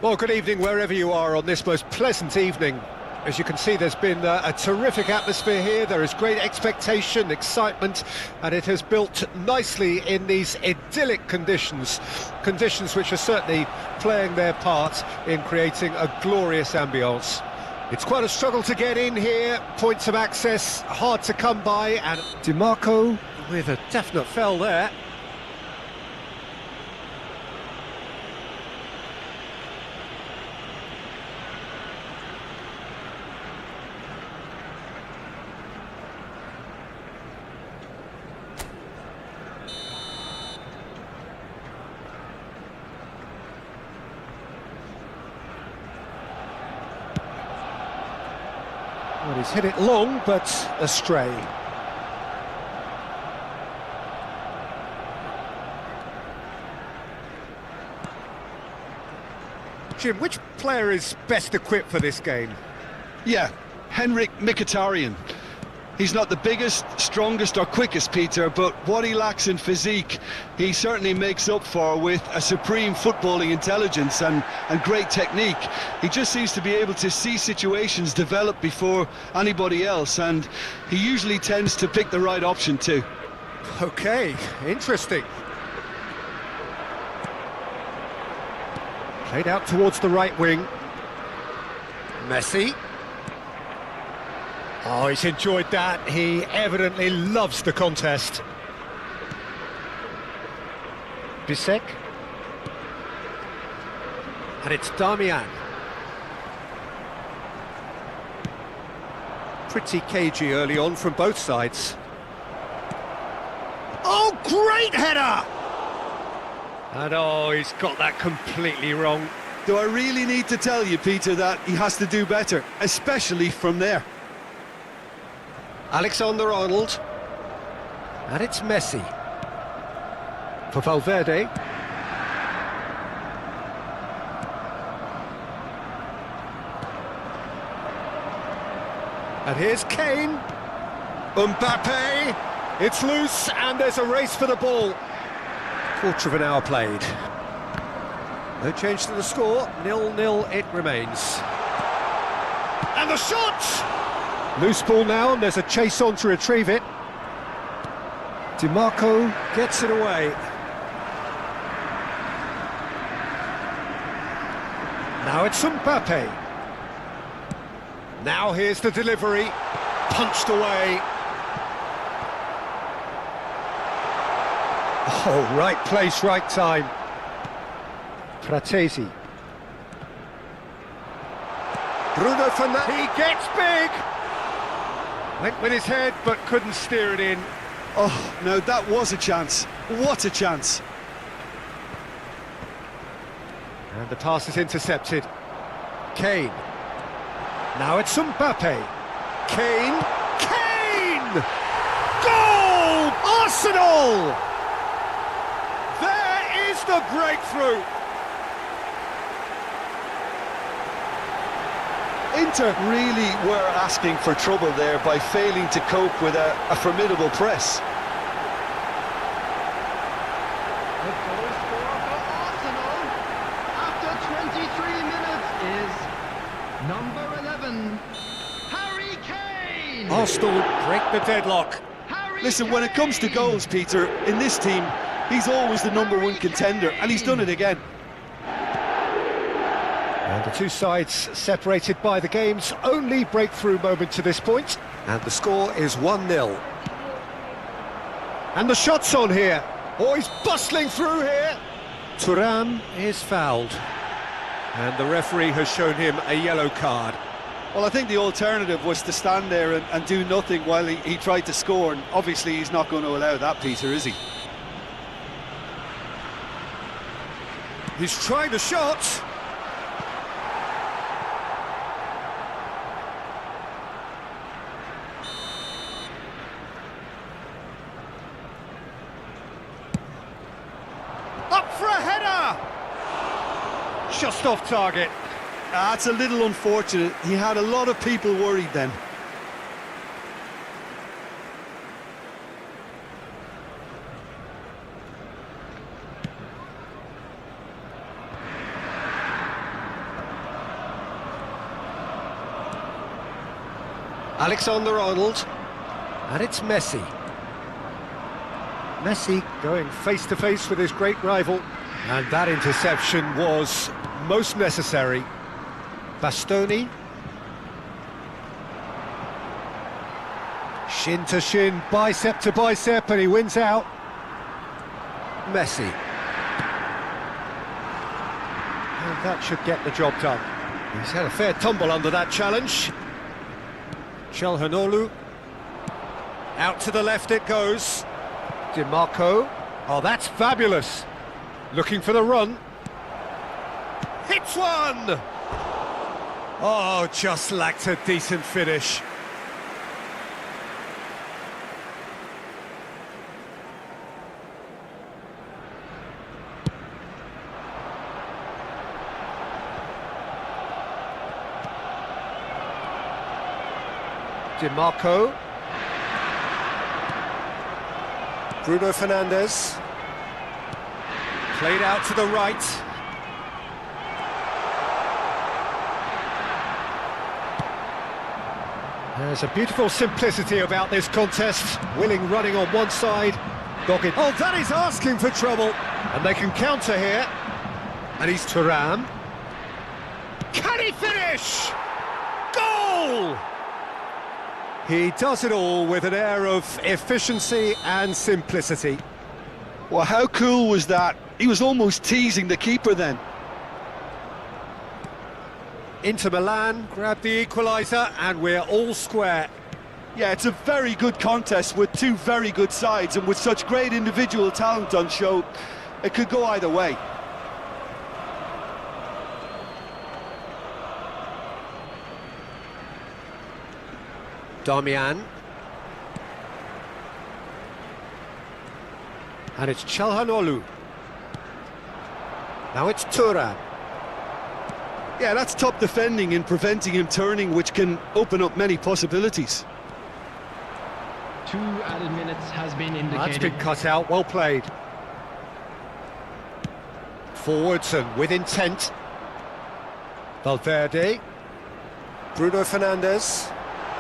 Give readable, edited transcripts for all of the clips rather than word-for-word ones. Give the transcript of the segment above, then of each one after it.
Well, good evening wherever you are on this most pleasant evening. As you can see, there's been a terrific atmosphere here. There is great expectation, excitement, and it has built nicely in these idyllic conditions. Conditions which are certainly playing their part in creating a glorious ambience. It's quite a struggle to get in here, points of access hard to come by, and DiMarco with a definite foul there. Well, he's hit it long, but astray. Jim, which player is best equipped for this game? Yeah, Henrik Mkhitaryan. He's not the biggest, strongest or quickest, Peter, but what he lacks in physique, he certainly makes up for with a supreme footballing intelligence and great technique. He just seems to be able to see situations develop before anybody else, and he usually tends to pick the right option too. Okay, interesting. Played out towards the right wing. Messi. Oh, he's enjoyed that. He evidently loves the contest. Bisek. And it's Darmian. Pretty cagey early on from both sides. Oh, great header! And oh, he's got that completely wrong. Do I really need to tell you, Peter, that he has to do better, especially from there? Alexander-Arnold. And it's Messi. For Valverde. And here's Kane. Mbappe. It's loose, and there's a race for the ball. Quarter of an hour played. No change to the score. 0-0 it remains. And the shot! Loose ball now, and there's a chase on to retrieve it. DiMarco gets it away. Now it's Mbappe. Now here's the delivery. Punched away. Oh, right place, right time. Fratesi. Bruno Fernandes. He gets big! Went with his head, but couldn't steer it in. Oh, no, that was a chance. What a chance. And the pass is intercepted. Kane. Now it's Mbappe. Kane. Kane! Goal! Arsenal! There is the breakthrough. Inter really were asking for trouble there by failing to cope with a formidable press. The goal scorer for Arsenal after 23 minutes is number 11, Harry Kane! Arsenal break the deadlock. Listen, when it comes to goals, Peter, in this team, he's always the number one contender, and he's done it again. And the two sides separated by the game's only breakthrough moment to this point. And the score is 1-0. And the shot's on here. Oh, he's bustling through here. Thuram is fouled. And the referee has shown him a yellow card. Well, I think the alternative was to stand there and do nothing while he tried to score, and obviously he's not going to allow that, Peter, is he? He's tried a shot. Up for a header! Just off target. That's a little unfortunate. He had a lot of people worried then. Alexander-Arnold. And it's Messi. Messi going face-to-face with his great rival. And that interception was most necessary. Bastoni. Shin to shin, bicep to bicep, and he wins out. Messi. And that should get the job done. He's had a fair tumble under that challenge. Çalhanoğlu. Out to the left it goes. DiMarco. Oh, that's fabulous. Looking for the run. Hits one! Oh, just lacked a decent finish. DiMarco. Bruno Fernandes. Played out to the right. There's a beautiful simplicity about this contest. Willing running on one side. Dogged. Oh, that is asking for trouble. And they can counter here. And he's Thuram. Can he finish? Goal! He does it all with an air of efficiency and simplicity. Well, how cool was that? He was almost teasing the keeper then. Inter Milan grab the equaliser and we're all square. Yeah, it's a very good contest with two very good sides, and with such great individual talent on show, it could go either way. Darmian. And it's Çalhanoğlu. Now it's Thuram. Yeah, that's top defending and preventing him turning, which can open up many possibilities. 2 added minutes has been indicated. That's been cut out, well played. Forwards and with intent. Valverde. Bruno Fernandes.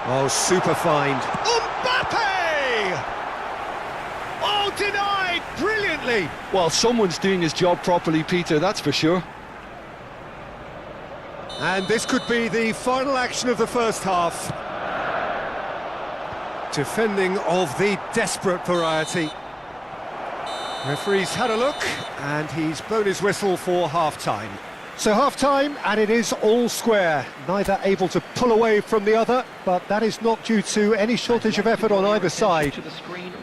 Oh, super find. Mbappe! Oh, denied brilliantly. Well, someone's doing his job properly, Peter, that's for sure. And this could be the final action of the first half. Defending of the desperate variety. Referee's had a look, and he's blown his whistle for half-time. So half-time, and it is all square. Neither able to pull away from the other, but that is not due to any shortage of effort on either side.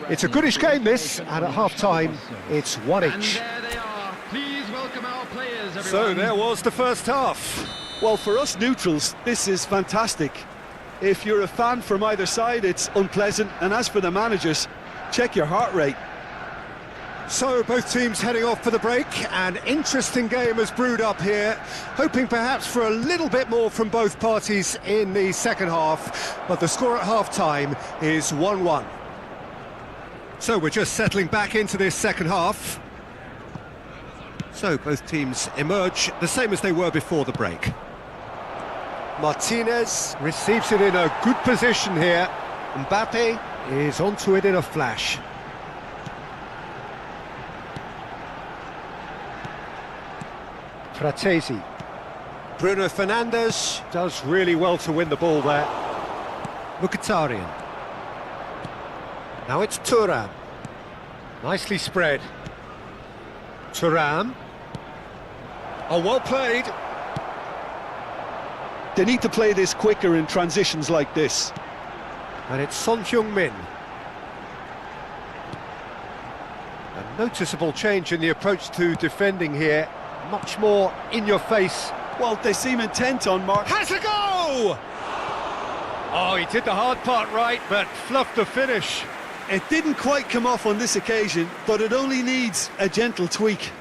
It's a goodish game, this, and at half-time, it's one each. And there they are. Please welcome our players, everyone. So there was the first half. Well, for us neutrals, this is fantastic. If you're a fan from either side, it's unpleasant, and as for the managers, check your heart rate. So both teams heading off for the break. An interesting game has brewed up here, hoping perhaps for a little bit more from both parties in the second half, but the score at half-time is 1-1. So we're just settling back into this second half. So both teams emerge the same as they were before the break. Martinez receives it in a good position here. Mbappe is onto it in a flash. Fratesi. Bruno Fernandes does really well to win the ball there. Mkhitaryan. Now it's Thuram. Nicely spread. Thuram. Oh, well played. They need to play this quicker in transitions like this. And it's Son Heung-min. A noticeable change in the approach to defending here. Much more in your face. Well, they seem intent on Mark. Has a go! Oh, he did the hard part right, but fluffed the finish. It didn't quite come off on this occasion, but it only needs a gentle tweak.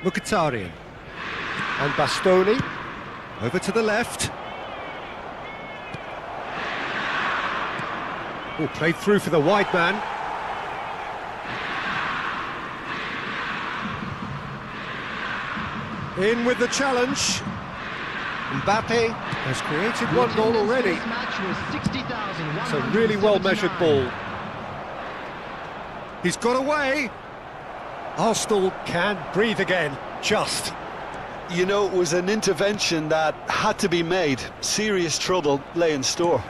Mkhitaryan. And Bastoni. Over to the left. Oh, played through for the wide man. In with the challenge. Mbappe has created one goal already. It's a really well-measured ball. He's got away. Arsenal can breathe again, just. You know, it was an intervention that had to be made. Serious trouble lay in store.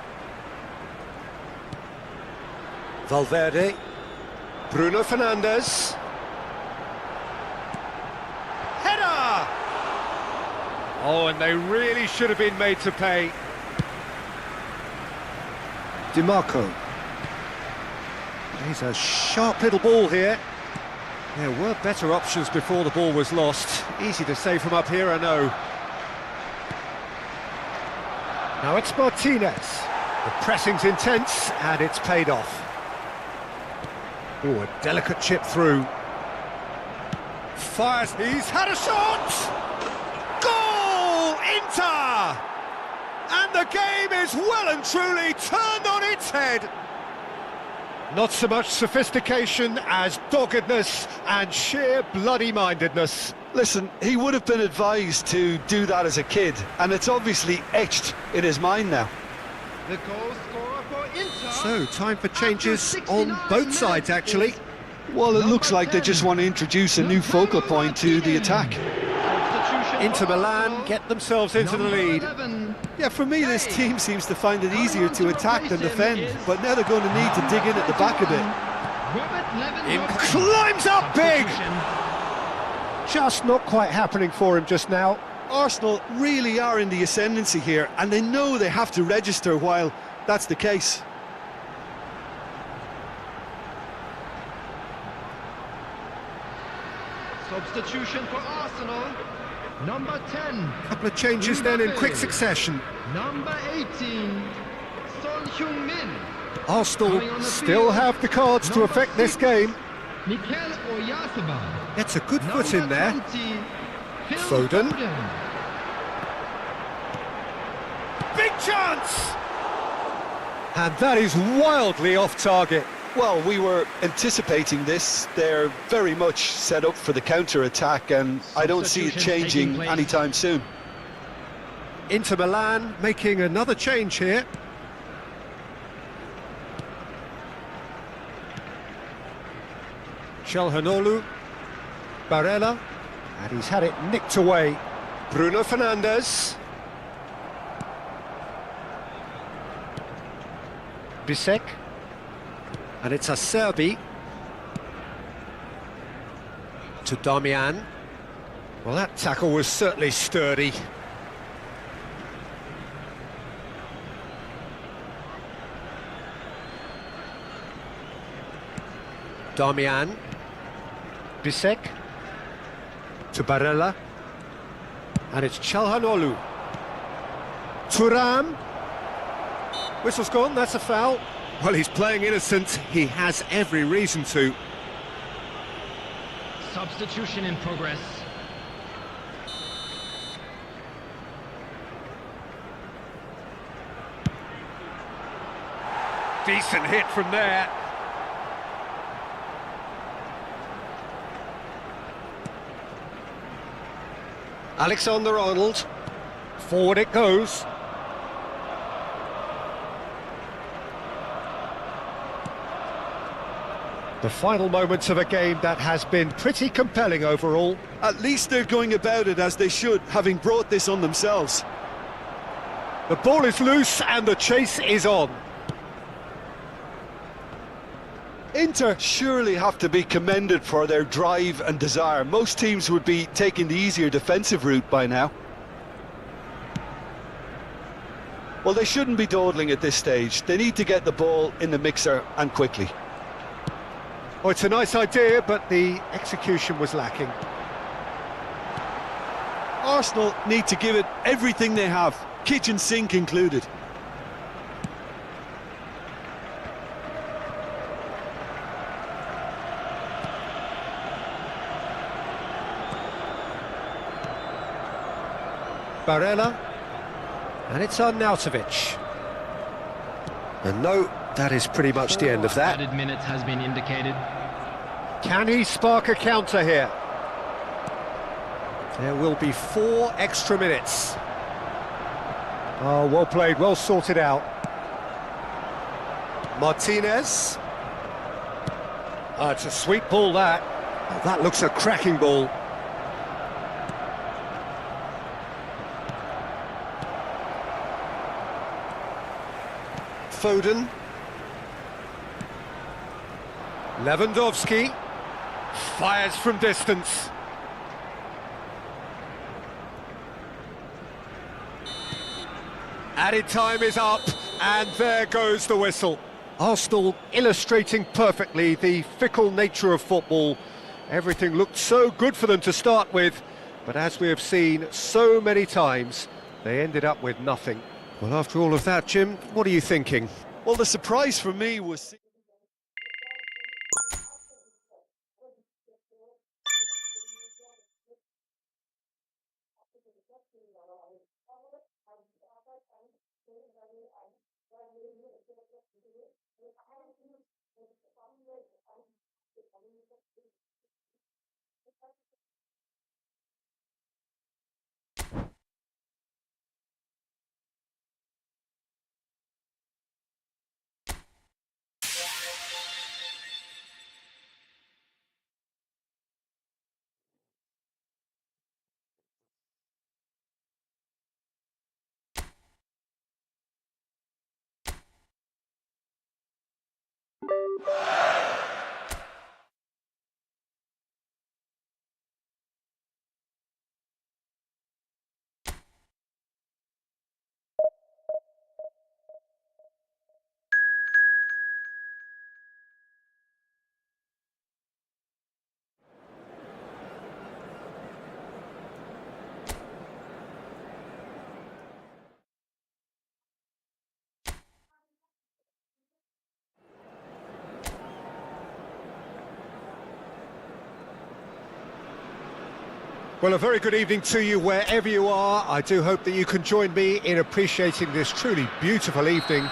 Valverde. Bruno Fernandes. Header! Oh, and they really should have been made to pay. DiMarco. He's a sharp little ball here. There were better options before the ball was lost. Easy to save from up here, I know. Now it's Martinez. The pressing's intense, and it's paid off. Oh, a delicate chip through. Fires, he's had a shot! Goal! Inter! And the game is well and truly turned on its head. Not so much sophistication as doggedness and sheer bloody-mindedness. Listen, he would have been advised to do that as a kid, and it's obviously etched in his mind now. The goal scorer for Inter. So, time for changes on both sides, actually. Well, it looks like they just want to introduce a new focal point to the attack. Inter Milan get themselves into the lead. Yeah, for me, this team seems to find it easier to attack than defend, but now they're going to need to dig in at the back a bit. Climbs up big! Just not quite happening for him just now. Arsenal really are in the ascendancy here, and they know they have to register while that's the case. Substitution for Arsenal. Number 10. Couple of changes then in quick succession. Number 18. Son Heung-min. Arsenal still have the cards to affect this game. Mikel Oyarzabal. Gets a good foot in there. Foden. Big chance! And that is wildly off target. Well, we were anticipating this. They're very much set up for the counter-attack, and I don't see it changing anytime soon. Inter Milan making another change here. Calhanoglu, Barella, and he's had it nicked away. Bruno Fernandes. Bisek. And it's a Serbi to Damian. Well, that tackle was certainly sturdy. Damian. Bisek to Barella. And it's Calhanoglu. Thuram. Whistle's gone, that's a foul. Well, he's playing innocent. He has every reason to. Substitution in progress. Decent hit from there. Alexander-Arnold. Forward it goes. The final moments of a game that has been pretty compelling overall. At least they're going about it as they should, having brought this on themselves. The ball is loose and the chase is on. Inter surely have to be commended for their drive and desire. Most teams would be taking the easier defensive route by now. Well, they shouldn't be dawdling at this stage. They need to get the ball in the mixer and quickly. Oh, it's a nice idea, but the execution was lacking. Arsenal need to give it everything they have, kitchen sink included. Barella, and it's Arnautovic. And no, that is pretty much the end of that. Added minutes has been indicated. Can he spark a counter here? There will be 4 extra minutes. Oh, well played, well sorted out. Martinez. Oh, it's a sweet ball, that. Oh, that looks a cracking ball. Foden. Lewandowski. Fires from distance. Added time is up, and there goes the whistle. Arsenal illustrating perfectly the fickle nature of football. Everything looked so good for them to start with, but as we have seen so many times, they ended up with nothing. Well, after all of that, Jim, what are you thinking? Well, the surprise for me was... Well, a very good evening to you wherever you are. I do hope that you can join me in appreciating this truly beautiful evening,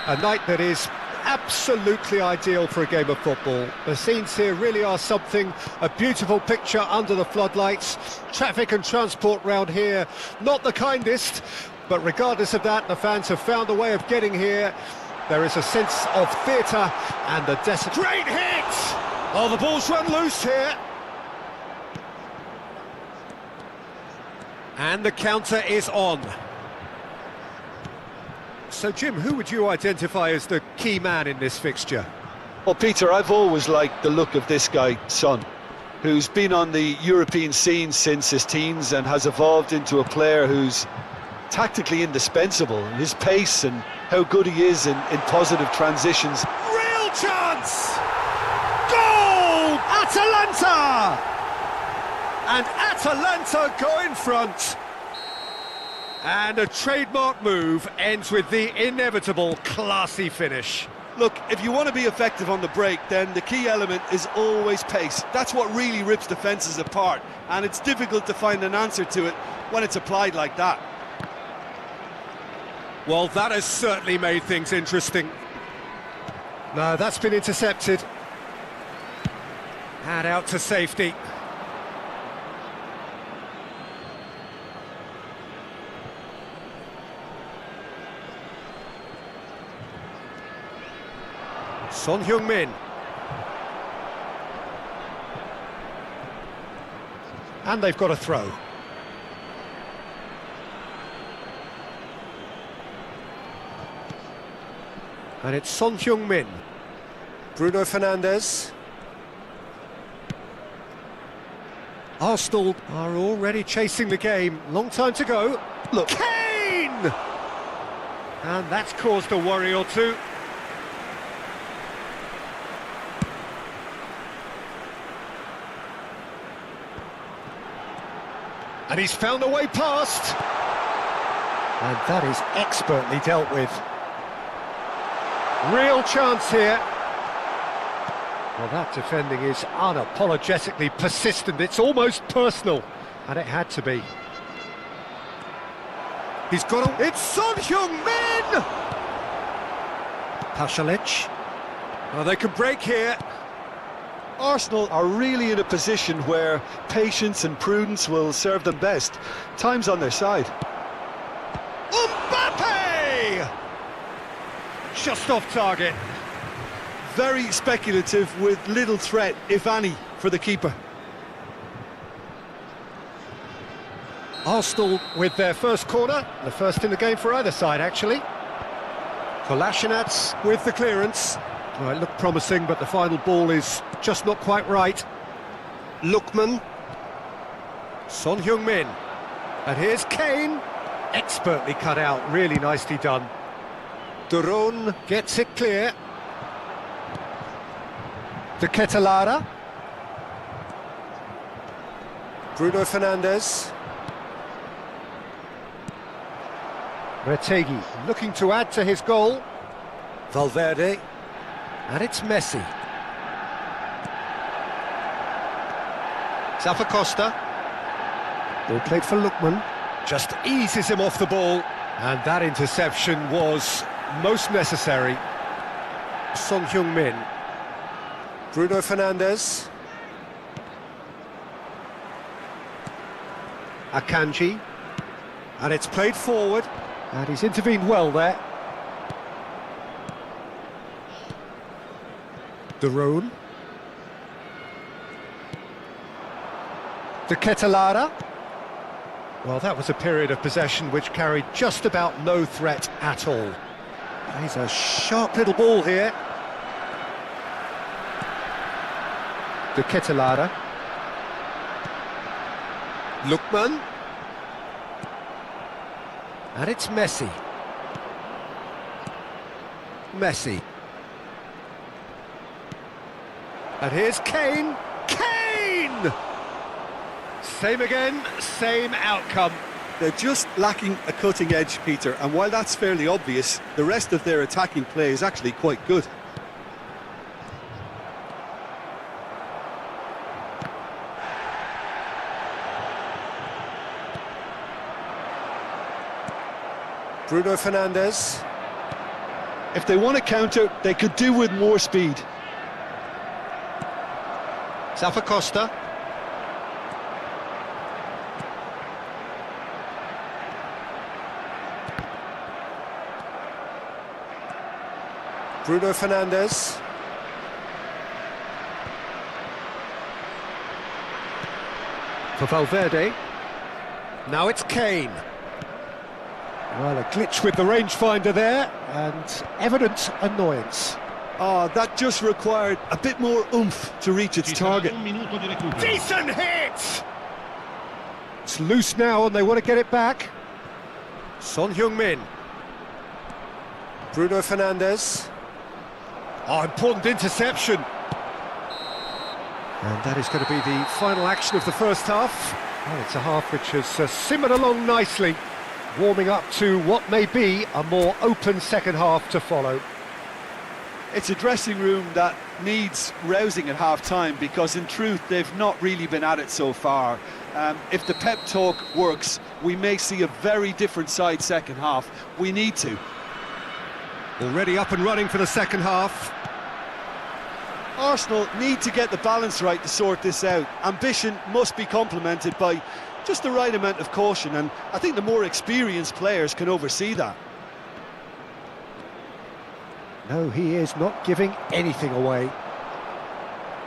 a night that is absolutely ideal for a game of football. The scenes here really are something, a beautiful picture under the floodlights. Traffic and transport round here, not the kindest, but regardless of that, the fans have found a way of getting here. There is a sense of theatre and the great hit! Oh, the ball's run loose here. And the counter is on. So, Jim, who would you identify as the key man in this fixture? Well, Peter, I've always liked the look of this guy, Son, who's been on the European scene since his teens and has evolved into a player who's tactically indispensable. His pace and how good he is in positive transitions. Real chance! Goal! Atalanta! And Atalanta go in front. And a trademark move ends with the inevitable classy finish. Look, if you want to be effective on the break, then the key element is always pace. That's what really rips defences apart, and it's difficult to find an answer to it when it's applied like that. Well, that has certainly made things interesting. No, that's been intercepted. And out to safety. Son Heung-min. And they've got a throw. And it's Son Heung-min. Bruno Fernandes. Arsenal are already chasing the game. Long time to go. Look. Kane! And that's caused a worry or two. And he's found a way past. And that is expertly dealt with. Real chance here. Well, that defending is unapologetically persistent. It's almost personal. And it had to be. He's got a... It's Son Heung-min! Pasalic. Oh, they can break here. Arsenal are really in a position where patience and prudence will serve them best. Time's on their side. Mbappe! Just off target. Very speculative with little threat, if any, for the keeper. Arsenal with their first corner, the first in the game for either side, actually. Kolasinac with the clearance. Well, it looked promising, but the final ball is just not quite right. Lookman. Son Heung-min. And here's Kane. Expertly cut out, really nicely done. Duron gets it clear. De Ketelaere. Bruno Fernandes. Retegi looking to add to his goal. Valverde. And it's Messi. Zappacosta. Ball played for Lookman. Just eases him off the ball. And that interception was most necessary. Son Heung-min. Bruno Fernandes. Akanji. And it's played forward. And he's intervened well there. Duron. De Ketelaere. Well, that was a period of possession which carried just about no threat at all. He's a sharp little ball here. De Ketelaere. Lookman. And it's Messi. Messi. And here's Kane. Kane! Same again, same outcome. They're just lacking a cutting edge, Peter, and while that's fairly obvious, the rest of their attacking play is actually quite good. Bruno Fernandes. If they want to counter, they could do with more speed. Zappacosta. Bruno Fernandes. For Valverde. Now it's Kane. Well, a glitch with the rangefinder there, and evident annoyance. Oh, that just required a bit more oomph to reach its target. Decent hit! It's loose now and they want to get it back. Son Heung-min. Bruno Fernandes. Oh, important interception. And that is going to be the final action of the first half. Well, it's a half which has simmered along nicely, warming up to what may be a more open second half to follow. It's a dressing room that needs rousing at half-time because in truth they've not really been at it so far. If the pep talk works, we may see a very different side second half. We need to. Already up and running for the second half. Arsenal need to get the balance right to sort this out. Ambition must be complemented by just the right amount of caution, and I think the more experienced players can oversee that. No, he is not giving anything away.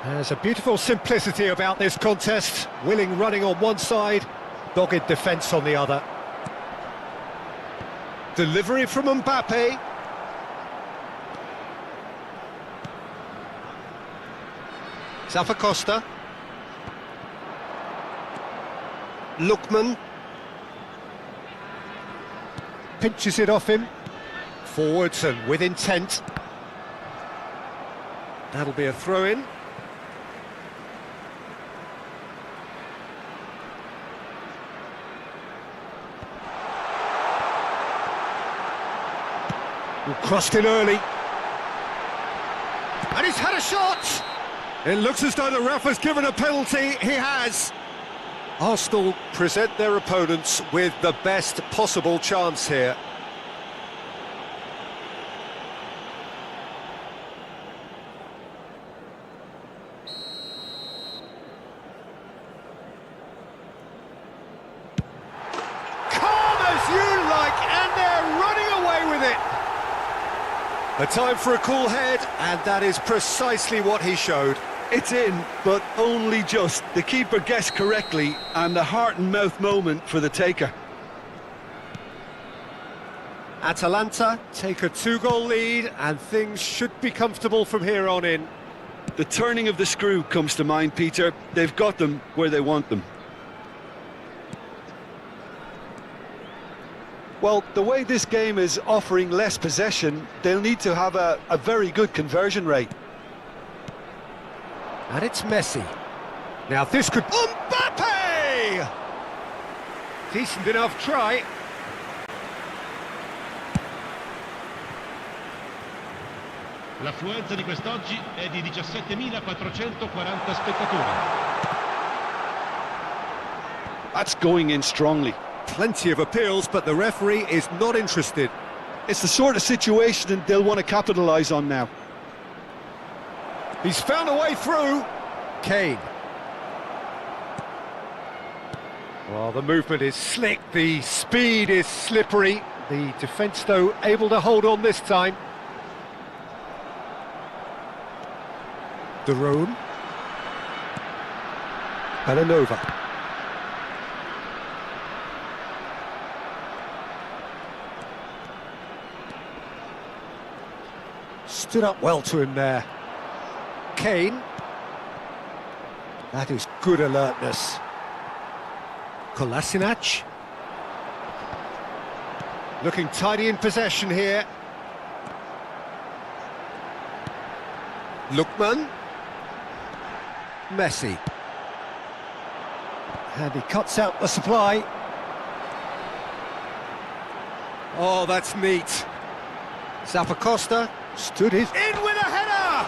There's a beautiful simplicity about this contest. Willing running on one side, dogged defence on the other. Delivery from Mbappe. Zappacosta. Lookman. Pinches it off him. Forwards and with intent. That'll be a throw-in. Crossed in early. And he's had a shot! It looks as though the ref has given a penalty. He has. Arsenal present their opponents with the best possible chance here. A time for a cool head, and that is precisely what he showed. It's in, but only just. The keeper guessed correctly, and a heart-and-mouth moment for the taker. Atalanta take a 2-goal lead, and things should be comfortable from here on in. The turning of the screw comes to mind, Peter. They've got them where they want them. Well, the way this game is offering less possession, they'll need to have a very good conversion rate. And it's Messi. Now this could... Mbappe! Decent enough try. L'affluenza di quest'oggi è di 17.440 spettatori. That's going in strongly. Plenty of appeals, but the referee is not interested. It's the sort of situation they'll want to capitalise on now. He's found a way through. Kane. Well, the movement is slick, the speed is slippery. The defence, though, able to hold on this time. De Roon. Belanova. Stood up well to him there. Kane. That is good alertness. Kolasinac. Looking tidy in possession here. Lookman. Messi. And he cuts out the supply. Oh, that's neat. Zappacosta stood his... In with a header!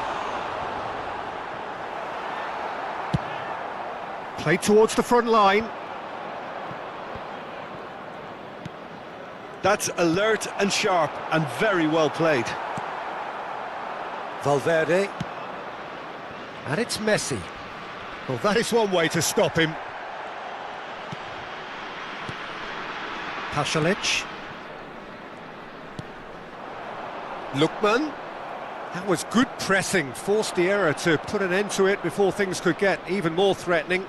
Played towards the front line. That's alert and sharp and very well played. Valverde. And it's Messi. Well, that is one way to stop him. Pasalic. Lookman. That was good pressing, forced the error to put an end to it before things could get even more threatening.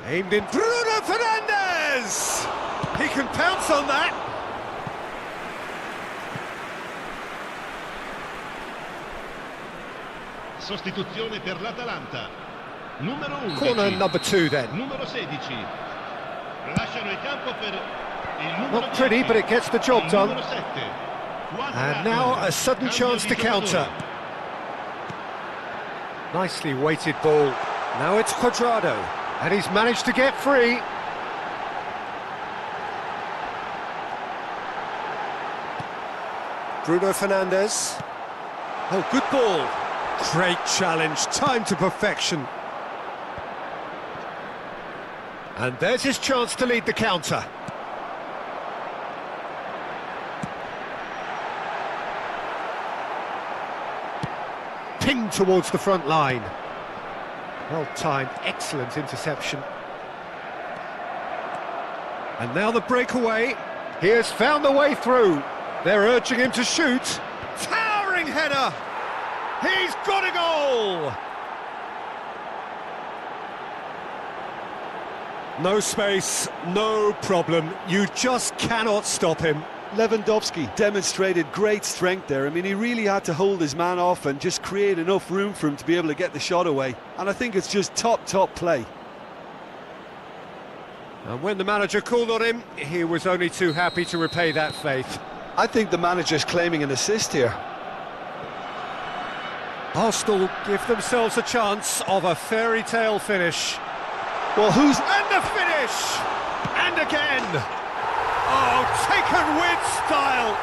Aimed in. Bruno Fernandes! He can pounce on that. Sostituzione per l'Atalanta. Numero 11. Corner number 2 then. Numero 16. Lasciano il campo per il numero Not pretty, 10. but it gets the job Il done. numero 7. And now a sudden chance to counter. Nicely weighted ball. Now it's Cuadrado, and he's managed to get free. Bruno Fernandes. Oh, good ball. Great challenge, time to perfection. And there's his chance to lead the counter. Pinged towards the front line. Well timed, excellent interception. And now the breakaway. He has found the way through. They're urging him to shoot. Towering header! He's got a goal! No space, no problem. You just cannot stop him. Lewandowski demonstrated great strength there. I mean, he really had to hold his man off and just create enough room for him to be able to get the shot away. And I think it's just top play. And when the manager called on him, he was only too happy to repay that faith. I think the manager's claiming an assist here. Arsenal give themselves a chance of a fairy tale finish. Well, who's... And the finish! And again! Oh, taken with style!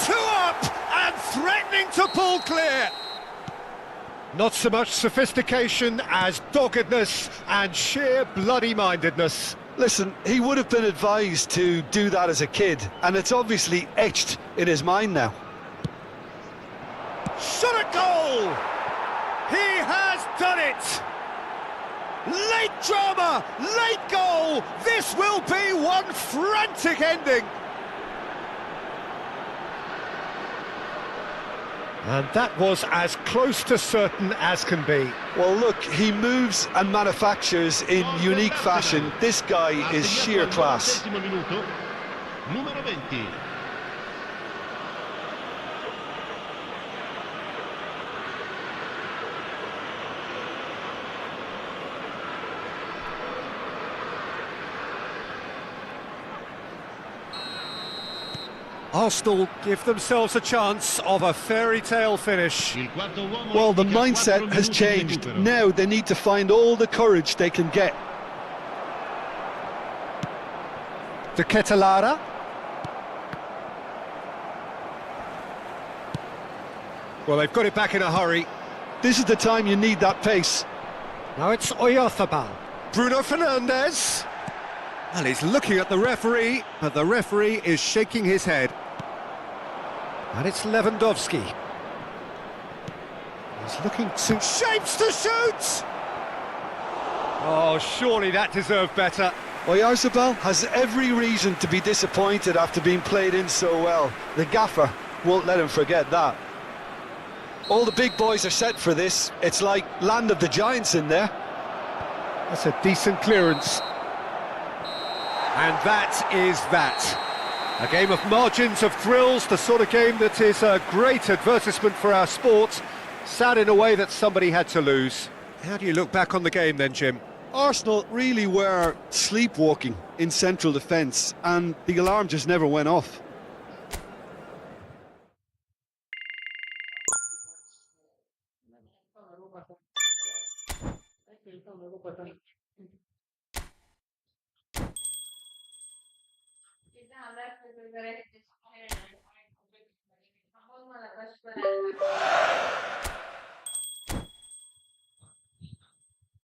2 up and threatening to pull clear! Not so much sophistication as doggedness and sheer bloody-mindedness. Listen, he would have been advised to do that as a kid, and it's obviously etched in his mind now. Shot a goal! He has done it! Late drama, late goal! This will be one frantic ending! And that was as close to certain as can be. Well, look, he moves and manufactures in unique fashion. This guy is sheer class. Minuto, numero 20. Arsenal give themselves a chance of a fairy tale finish. Well, the mindset has changed. Now they need to find all the courage they can get. De Ketelara. Well, they've got it back in a hurry. This is the time you need that pace. Now it's Oyarzabal. Bruno Fernandes. And he's looking at the referee, but the referee is shaking his head. And it's Lewandowski. He's looking to... shapes to shoot! Oh, surely that deserved better. Oyarzabal has every reason to be disappointed after being played in so well. The gaffer won't let him forget that. All the big boys are set for this. It's like land of the giants in there. That's a decent clearance. And that is that. A game of margins, of thrills, the sort of game that is a great advertisement for our sport. Sad in a way that somebody had to lose. How do you look back on the game then, Jim? Arsenal really were sleepwalking in central defence, and the alarm just never went off.